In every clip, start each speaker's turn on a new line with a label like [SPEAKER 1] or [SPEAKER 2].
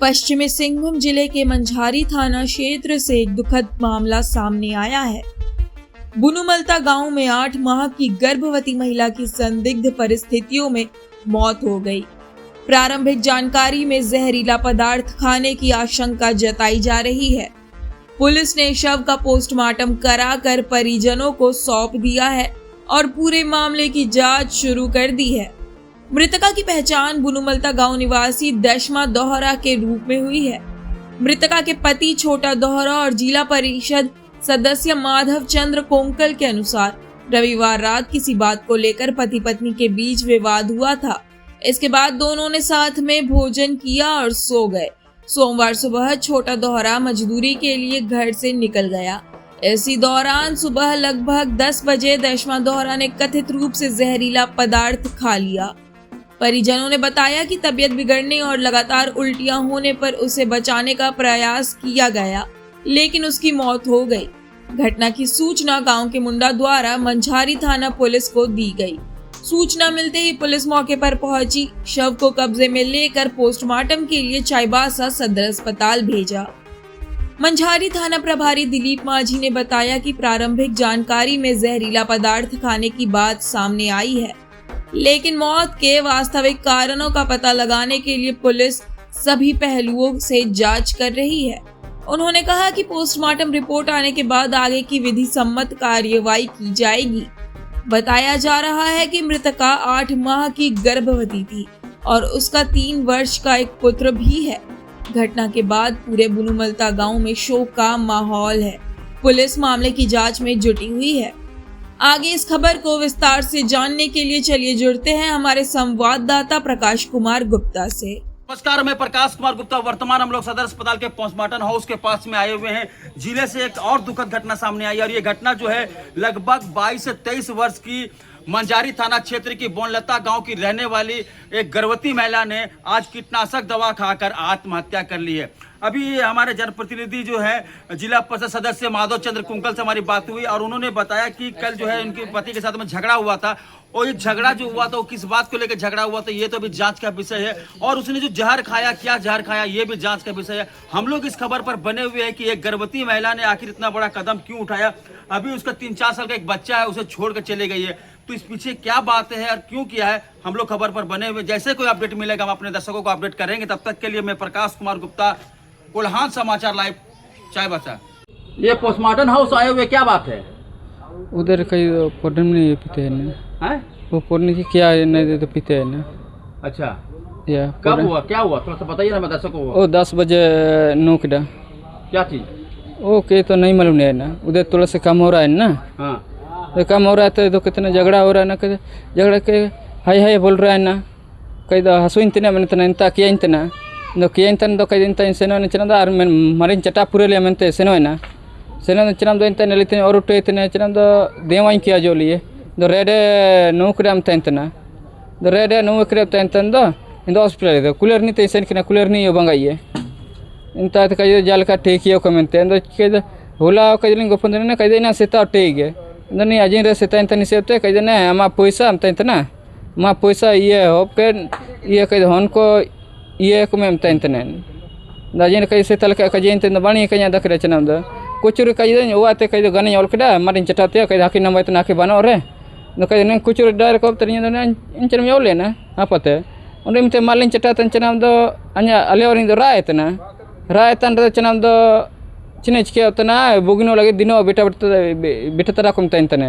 [SPEAKER 1] पश्चिमी सिंहभूम जिले के मंझारी थाना क्षेत्र से एक दुखद मामला सामने आया है। बुनुमलता गांव में 8 माह की गर्भवती महिला की संदिग्ध परिस्थितियों में मौत हो गई। प्रारंभिक जानकारी में जहरीला पदार्थ खाने की आशंका जताई जा रही है। पुलिस ने शव का पोस्टमार्टम कराकर परिजनों को सौंप दिया है और पूरे मामले की जांच शुरू कर दी है। मृतका की पहचान बुनुमलता गांव निवासी दशमा दोहरा के रूप में हुई है। मृतका के पति छोटा दोहरा और जिला परिषद सदस्य माधव चंद्र कोंकल के अनुसार रविवार रात किसी बात को लेकर पति पत्नी के बीच विवाद हुआ था। इसके बाद दोनों ने साथ में भोजन किया और सो गए। सोमवार सुबह छोटा दोहरा मजदूरी के लिए घर से निकल गया। इसी दौरान सुबह लगभग 10 बजे दशमा दोहरा ने कथित रूप से जहरीला पदार्थ खा लिया। परिजनों ने बताया कि तबीयत बिगड़ने और लगातार उल्टियां होने पर उसे बचाने का प्रयास किया गया, लेकिन उसकी मौत हो गई। घटना की सूचना गांव के मुंडा द्वारा मंझारी थाना पुलिस को दी गई। सूचना मिलते ही पुलिस मौके पर पहुंची, शव को कब्जे में लेकर पोस्टमार्टम के लिए चाईबासा सदर अस्पताल भेजा। मंझारी थाना प्रभारी दिलीप माझी ने बताया कि प्रारंभिक जानकारी में जहरीला पदार्थ खाने की बात सामने आई है, लेकिन मौत के वास्तविक कारणों का पता लगाने के लिए पुलिस सभी पहलुओं से जांच कर रही है। उन्होंने कहा कि पोस्टमार्टम रिपोर्ट आने के बाद आगे की विधि सम्मत कार्यवाही की जाएगी। बताया जा रहा है कि मृतका 8 माह की गर्भवती थी और उसका 3 वर्ष का एक पुत्र भी है। घटना के बाद पूरे बुनुमलता गांव में शोक का माहौल है। पुलिस मामले की जांच में जुटी हुई है। आगे इस खबर को विस्तार से जानने के लिए चलिए जुड़ते हैं हमारे संवाददाता प्रकाश कुमार गुप्ता से।
[SPEAKER 2] नमस्कार, मैं प्रकाश कुमार गुप्ता। वर्तमान हम लोग सदर अस्पताल के पोस्टमार्टम हाउस के पास में आए हुए हैं। जिले से एक और दुखद घटना सामने आई और ये घटना जो है लगभग 22 से 23 वर्ष की मंझारी थाना क्षेत्र की बुनुमलता गांव की रहने वाली एक गर्भवती महिला ने आज कीटनाशक दवा खाकर आत्महत्या कर ली है। अभी हमारे जनप्रतिनिधि जो है जिला परिषद सदस्य माधव चंद्र कुंकल से हमारी बात हुई और उन्होंने बताया कि कल जो है उनके पति के साथ में झगड़ा हुआ था और ये झगड़ा जो हुआ था वो किस बात को लेकर झगड़ा हुआ था ये तो अभी जांच का विषय है और उसने जो जहर खाया, क्या जहर खाया, ये भी जांच का विषय है। हम लोग इस खबर पर बने हुए हैं कि एक गर्भवती महिला ने आखिर इतना बड़ा कदम क्यों उठाया। अभी उसका 3-4 साल का एक बच्चा है, उसे छोड़कर चले गई है। तो इस पीछे क्या बात है और क्यों किया है, हम लोग खबर पर बने हुए। जैसे कोई अपडेट मिलेगा हम अपने दर्शकों को अपडेट करेंगे। तब तक के लिए मैं प्रकाश कुमार गुप्ता, कोल्हान समाचार लाइव, चाईबासा। ये पोस्टमार्टम हाउस आए हुए, क्या बात है?
[SPEAKER 3] उधर कहीं पढ़ने नहीं पीते हैं, वो पढ़ने की क्या नहीं देते पीते हैं ना।
[SPEAKER 2] अच्छा,
[SPEAKER 3] या
[SPEAKER 2] कब हुआ, क्या हुआ, थोड़ा सा बताइए ना, मैं दर्शकों को।
[SPEAKER 3] वो 10 बजे नोकड़ा
[SPEAKER 2] क्या चीज?
[SPEAKER 3] ओके, तो नहीं मालूम है ना, उधर थोड़ा सा कम हो रहा है ना।
[SPEAKER 2] हाँ,
[SPEAKER 3] तो कम हो रहा है तो कितना झगड़ा हो रहा है ना, झगड़ा के हाय हाय बोल रहा है ना, कहीं तो हंसुन तना मैंने इंता किया तना दो किया तना दो कहीं इंता सेनो चना और मरीन चटा पूरे लिया मैंने सेनो ना सेनो चना दो इंता नलिते और उठे तना चना दो देवाई किया जो लिए दो रेडे नौकरी am तना दो रेडे नौकरी am तना दो इंदो हॉस्पिटल दो कूलर नहीं थे सेन कूलर नहीं बंगाइए इंता कहीं जाल का टेकियो कमेंटे इंदो कहीं होला कहीं गोपन ना कहीं ना सेता टेगे इंदो नहीं अजीन रे सेता इंता नहीं सेते कहीं ना हमारा पैसा am तना मा पैसा ये होप के ये कहीं हन को ये को में तना दाजिन कहीं से तल के कहीं इंता बाणी कहीं दख रहे चना दो कुचुर कहीं वो आते कहीं गने ऑल कड़ा मरिन चटाते कहीं हाकी नंबर इतना हाकी बनो रे दो कहीं नहीं कुचुर डायरेक्ट को तरिया दो इंचन में ओले ना आपते उन्हें मिते मालिन चटाते चना दो अन्य अले और इंदो राय तन रे चना दो चिने चिके उतना बुगिनो लगे दिनो बेटा तरह कम तना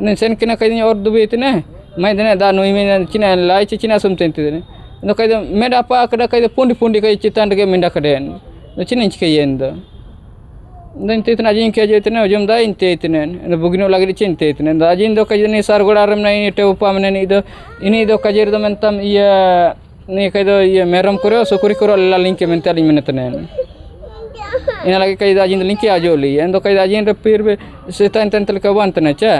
[SPEAKER 3] ने सेन किना कहीं और दुबे इतने मैं दिन दा नोई में चिना लाई चिना सुनते थे दो कहीं मेडा पा कड़ा कहीं पुंडी पुंडी कहीं चितान के मेडा कड़े दो चिने चिके ये दो इतना अजीन किया जो इतने जम दा इंते इतने बुगिनो लगे चिंते इतने अजीन दो कहीं नहीं सार गोड़ा रम नहीं टेउपा में नहीं दो इन्हीं दो कजेर दो मेंतम ये नहीं कहीं दो ये मेरम करो सुकुरी करो ला लिंक के मेंते अलिंग मेंतने इन्हें लगे कहीं अजीन लिंक किया जो ली दो कहीं अजीन फिर भी सेतान तंतल का वन तने चा।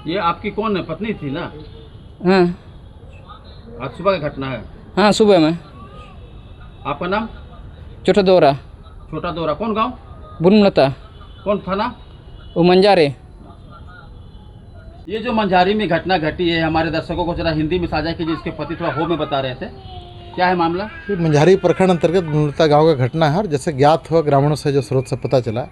[SPEAKER 2] ये आपकी कौन है, पत्नी थी ना?
[SPEAKER 3] हाँ,
[SPEAKER 2] आज सुबह की घटना है।
[SPEAKER 3] हाँ, सुबह में।
[SPEAKER 2] आपका नाम?
[SPEAKER 3] छोटा दोरा।
[SPEAKER 2] छोटा दोरा, कौन गांव?
[SPEAKER 3] बुनुमलता।
[SPEAKER 2] कौन थाना?
[SPEAKER 3] वो मंझारी।
[SPEAKER 2] ये जो मंझारी में घटना घटी है, हमारे दर्शकों को जरा हिंदी में साझा कीजिए। इसके पति थोड़ा हो में बता रहे थे। क्या है मामला?
[SPEAKER 4] ये मंझारी प्रखंड अंतर्गत बुनुलता गांव का घटना है। और जैसे ज्ञात हुआ ग्रामीणों से जो स्रोत से पता चला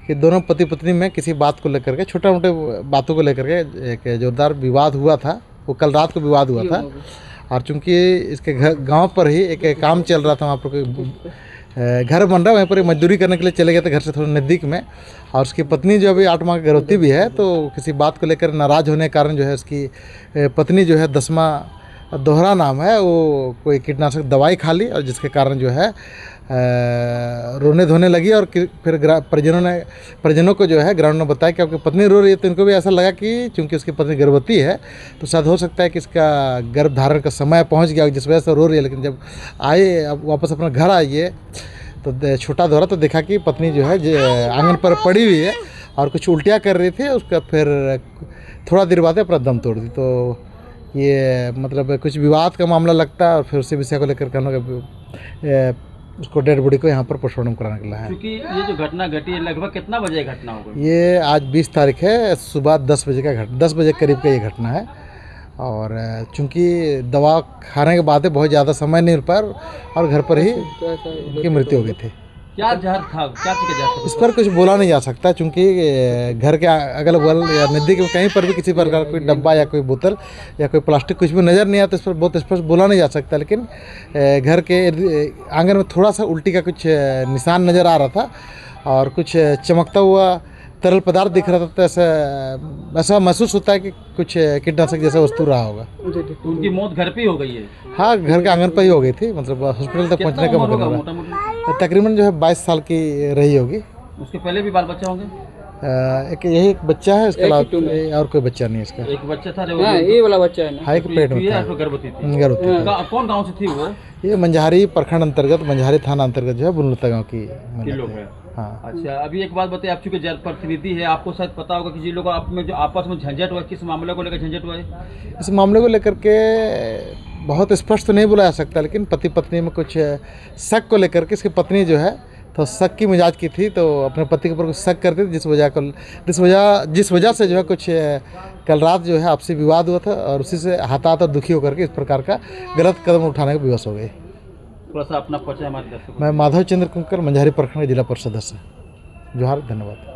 [SPEAKER 4] कि दोनों पति पत्नी में किसी बात को लेकर के छोटे मोटे बातों को लेकर के एक जोरदार विवाद हुआ था। वो कल रात को विवाद हुआ था। और चूंकि इसके गांव पर ही एक काम चल रहा था, वहाँ पर कोई घर बन रहा है, वहीं पर मजदूरी करने के लिए चले गए थे घर से थोड़ा नज़दीक में। और उसकी पत्नी जो अभी 8 माह की गर्भवती भी है, तो किसी बात को लेकर नाराज़ होने के कारण जो है उसकी पत्नी जो है दसमा दोहरा नाम है, वो कोई कीटनाशक दवाई खा ली और जिसके कारण जो है रोने धोने लगी। और फिर परिजनों को जो है ग्रामीणों ने बताया कि आपकी पत्नी रो रही है, तो इनको भी ऐसा लगा कि चूंकि उसकी पत्नी गर्भवती है तो शायद हो सकता है कि इसका गर्भ धारण का समय पहुंच गया जिस वजह से रो रही है। लेकिन जब आए अब वापस अपना घर आई है तो छोटा दौरा तो देखा कि पत्नी जो है आंगन पर पड़ी हुई है और कुछ उल्टियाँ कर रही थी। उसका फिर थोड़ा देर बाद अपना दम तोड़ दी। तो ये मतलब कुछ विवाद का मामला लगता है और फिर उसी विषय को लेकर कहने उसको डेड बॉडी को यहाँ पर पोस्टमार्टम कराने के लिए है।
[SPEAKER 2] क्योंकि ये जो घटना घटी है लगभग कितना बजे घटना हो गई?
[SPEAKER 4] ये आज 20 तारीख है, सुबह 10 बजे का 10 बजे करीब का ये घटना है। और चूंकि दवा खाने के बाद बहुत ज़्यादा समय नहीं मिल पाया और घर पर ही उनकी मृत्यु हो गई थी।
[SPEAKER 2] क्या जहर था, क्या चीज़ का जहर था?
[SPEAKER 4] इस पर कुछ बोला नहीं जा सकता चूंकि घर के अगल बगल या नज़दीक में कहीं पर भी किसी प्रकार कोई डब्बा या कोई बोतल या कोई प्लास्टिक कुछ भी नज़र नहीं आता। इस पर बहुत स्पष्ट बोला नहीं जा सकता। लेकिन घर के आंगन में थोड़ा सा उल्टी का कुछ निशान नज़र आ रहा था और कुछ चमकता हुआ तरल पदार्थ दिख रहा था। तो ऐसा महसूस होता है कि कुछ कीटनाशक जैसा वस्तु रहा होगा।
[SPEAKER 2] उनकी मौत घर पे ही हो गई है?
[SPEAKER 4] हाँ, घर के आंगन पर ही हो गई थी। मतलब हॉस्पिटल तक पहुँचने का मौका
[SPEAKER 2] मोटा मोटा
[SPEAKER 4] तकरीबन जो है 22 साल की रही होगी।
[SPEAKER 2] उसके पहले भी बाल बच्चा होंगे?
[SPEAKER 4] एक बच्चा है, इसके अलावा और कोई बच्चा नहीं है इसका।
[SPEAKER 2] एक बच्चा था जो
[SPEAKER 3] ये वाला बच्चा है ना?
[SPEAKER 4] हाँ, एक पेट में था।
[SPEAKER 2] गर्भवती थी।
[SPEAKER 4] गर्भवती
[SPEAKER 2] कौन गाँव से थी वो?
[SPEAKER 4] ये मंझारी प्रखंड अंतर्गत मंझारी थाना अंतर्गत जो है बुनुलता गाँव की
[SPEAKER 2] लोग है।
[SPEAKER 4] हाँ।
[SPEAKER 2] अच्छा, अभी एक बात बताइए, आप चूंकि जनप्रतिनिधि है, आपको शायद पता होगा कि जिन लोगों आप में जो आपस में झंझट हुआ, किस मामले को लेकर झंझट हुआ है?
[SPEAKER 4] इस मामले को लेकर के बहुत स्पष्ट तो नहीं बोला जा सकता, लेकिन पति पत्नी में कुछ शक को लेकर के इसकी पत्नी जो है तो शक की मिजाज की थी, तो अपने पति के ऊपर कुछ शक करती थी जिस वजह से जो है कुछ कल रात जो है आपसी विवाद हुआ था और उसी से हताहत और दुखी होकर के इस प्रकार का गलत कदम उठाने का विवश हो गई।
[SPEAKER 2] थोड़ा सा अपना परिचय हमारे दर्शकों।
[SPEAKER 4] मैं माधव चंद्र कुंकर, मंझारी प्रखंड जिला परिषद सदस्य। जोहार, धन्यवाद।